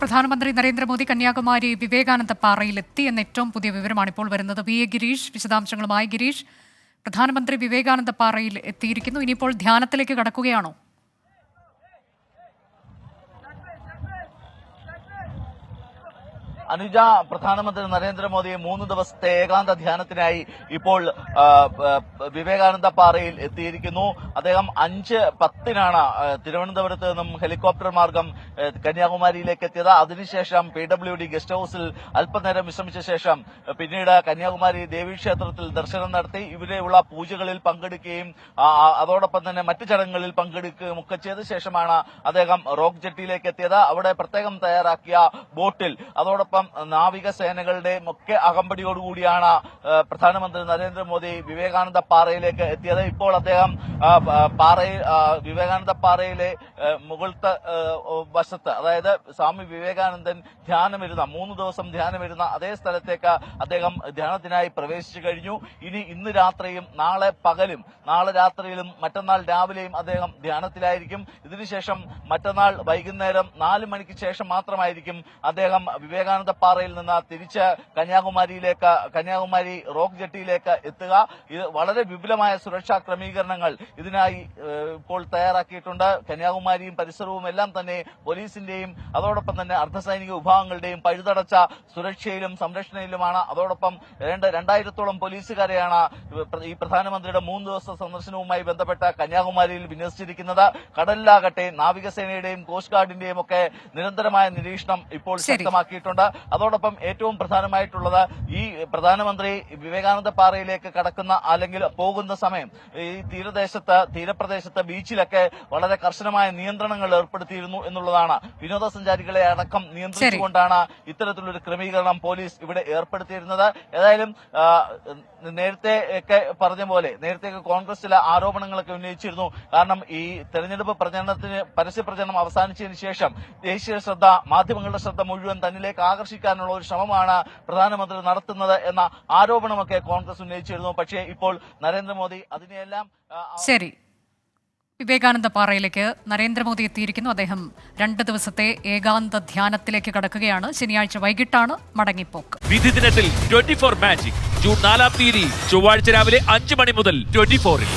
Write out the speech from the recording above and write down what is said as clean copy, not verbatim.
പ്രധാനമന്ത്രി നരേന്ദ്രമോദി കന്യാകുമാരി വിവേകാനന്ദ പാറയിൽ എത്തി എന്ന ഏറ്റവും പുതിയ വിവരമാണ് ഇപ്പോൾ വരുന്നത്. വി എ ഗിരീഷ് വിശദാംശങ്ങളുമായി. ഗിരീഷ്, പ്രധാനമന്ത്രി വിവേകാനന്ദ പാറയിൽ എത്തിയിരിക്കുന്നു. ഇനിയിപ്പോൾ ധ്യാനത്തിലേക്ക് കടക്കുകയാണോ? അനുജ, പ്രധാനമന്ത്രി നരേന്ദ്രമോദി 3 ദിവസത്തെ ഏകാന്ത ധ്യാനത്തിനായി ഇപ്പോൾ വിവേകാനന്ദ പാറയിൽ എത്തിയിരിക്കുന്നു. അദ്ദേഹം 5:10 തിരുവനന്തപുരത്ത് നിന്നും ഹെലികോപ്റ്റർ മാർഗം കന്യാകുമാരിയിലേക്ക് എത്തിയത്. അതിനുശേഷം PWD ഗസ്റ്റ് ഹൌസിൽ അല്പനേരം വിശ്രമിച്ച ശേഷം പിന്നീട് കന്യാകുമാരി ദേവീക്ഷേത്രത്തിൽ ദർശനം നടത്തി ഇവിടെയുള്ള പൂജകളിൽ പങ്കെടുക്കുകയും അതോടൊപ്പം തന്നെ മറ്റു ചടങ്ങുകളിൽ പങ്കെടുക്കുകയും ഒക്കെ ചെയ്ത ശേഷമാണ് അദ്ദേഹം റോക്ക് ജെട്ടിയിലേക്ക് എത്തിയത്. അവിടെ പ്രത്യേകം തയ്യാറാക്കിയ ബോട്ടിൽ അതോടൊപ്പം നാവികസേനകളുടെയും ഒക്കെ അകമ്പടിയോടുകൂടിയാണ് പ്രധാനമന്ത്രി നരേന്ദ്രമോദി വിവേകാനന്ദ പാറയിലേക്ക് എത്തിയത്. ഇപ്പോൾ അദ്ദേഹം വിവേകാനന്ദ പാറയിലെ മുകളിലത്തെ വശത്ത്, അതായത് സ്വാമി വിവേകാനന്ദൻ ധ്യാനമിരുന്ന 3 ദിവസം ധ്യാനമിരുന്ന അതേ സ്ഥലത്തേക്ക് അദ്ദേഹം ധ്യാനത്തിനായി പ്രവേശിച്ചു കഴിഞ്ഞു. ഇന്ന് രാത്രിയും നാളെ പകലും നാളെ രാത്രിയിലും മറ്റന്നാൾ രാവിലെയും അദ്ദേഹം ധ്യാനത്തിലായിരിക്കും. ഇതിനുശേഷം മറ്റന്നാൾ വൈകുന്നേരം 4 മണിക്ക് ശേഷം മാത്രമായിരിക്കും അദ്ദേഹം വിവേകാനന്ദ പാറയിൽ നിന്ന് തിരിച്ച് കന്യാകുമാരി റോക്ക് ജെട്ടിയിലേക്ക് എത്തുക. ഇത് വളരെ വിപുലമായ സുരക്ഷാ ക്രമീകരണങ്ങൾ ഇതിനായി ഇപ്പോൾ തയ്യാറാക്കിയിട്ടുണ്ട്. കന്യാകുമാരിയും പരിസരവും എല്ലാം തന്നെ പോലീസിന്റെയും അതോടൊപ്പം തന്നെ അർദ്ധസൈനിക വിഭാഗങ്ങളുടെയും പഴുതടച്ച സുരക്ഷയിലും സംരക്ഷണയിലുമാണ്. അതോടൊപ്പം 2000-ഓളം പോലീസുകാരെയാണ് ഈ പ്രധാനമന്ത്രിയുടെ 3 ദിവസ സന്ദർശനവുമായി ബന്ധപ്പെട്ട് കന്യാകുമാരിയിൽ വിന്യസിച്ചിരിക്കുന്നത്. കടലിലാകട്ടെ നാവികസേനയുടെയും കോസ്റ്റ് ഗാർഡിന്റെയും ഒക്കെ നിരന്തരമായ നിരീക്ഷണം ഇപ്പോൾ ശക്തമാക്കിയിട്ടുണ്ട്. അതോടൊപ്പം ഏറ്റവും പ്രധാനമായിട്ടുള്ളത്, ഈ പ്രധാനമന്ത്രി വിവേകാനന്ദ പാറയിലേക്ക് കടക്കുന്ന അല്ലെങ്കിൽ പോകുന്ന സമയം ഈ തീരപ്രദേശത്ത് ബീച്ചിലൊക്കെ വളരെ കർശനമായ നിയന്ത്രണങ്ങൾ ഏർപ്പെടുത്തിയിരുന്നു എന്നുള്ളതാണ്. വിനോദസഞ്ചാരികളെ അടക്കം നിയന്ത്രിച്ചുകൊണ്ടാണ് ഇത്തരത്തിലൊരു ക്രമീകരണം പോലീസ് ഇവിടെ ഏർപ്പെടുത്തിയിരുന്നത്. ഏതായാലും നേരത്തെ കോൺഗ്രസ് ചില ആരോപണങ്ങളൊക്കെ ഉന്നയിച്ചിരുന്നു. കാരണം ഈ തെരഞ്ഞെടുപ്പ് പരസ്യപ്രചരണം അവസാനിച്ചതിന് ശേഷം ദേശീയ ശ്രദ്ധ, മാധ്യമങ്ങളുടെ ശ്രദ്ധ മുഴുവൻ തന്നിലേക്ക് ആകർഷിക്കാനുള്ള ഒരു ശ്രമമാണ് പ്രധാനമന്ത്രി നടത്തുന്നത് എന്ന ആരോപണമൊക്കെ കോൺഗ്രസ് ഉന്നയിച്ചിരുന്നു. പക്ഷേ ഇപ്പോൾ നരേന്ദ്രമോദി അതിനെയെല്ലാം ശരി, വിവേകാനന്ദ പാറയിലേക്ക് നരേന്ദ്രമോദി എത്തിയിരിക്കുന്നു. അദ്ദേഹം 2 ദിവസത്തെ ഏകാന്ത ധ്യാനത്തിലേക്ക് കടക്കുകയാണ്. ശനിയാഴ്ച വൈകിട്ടാണ് മടങ്ങിപ്പോക്ക്. വിധി ദിനത്തിൽ 24 മാജിക് ജൂൺ 4 ചൊവ്വാഴ്ച രാവിലെ 5 മണി മുതൽ 24-ൽ.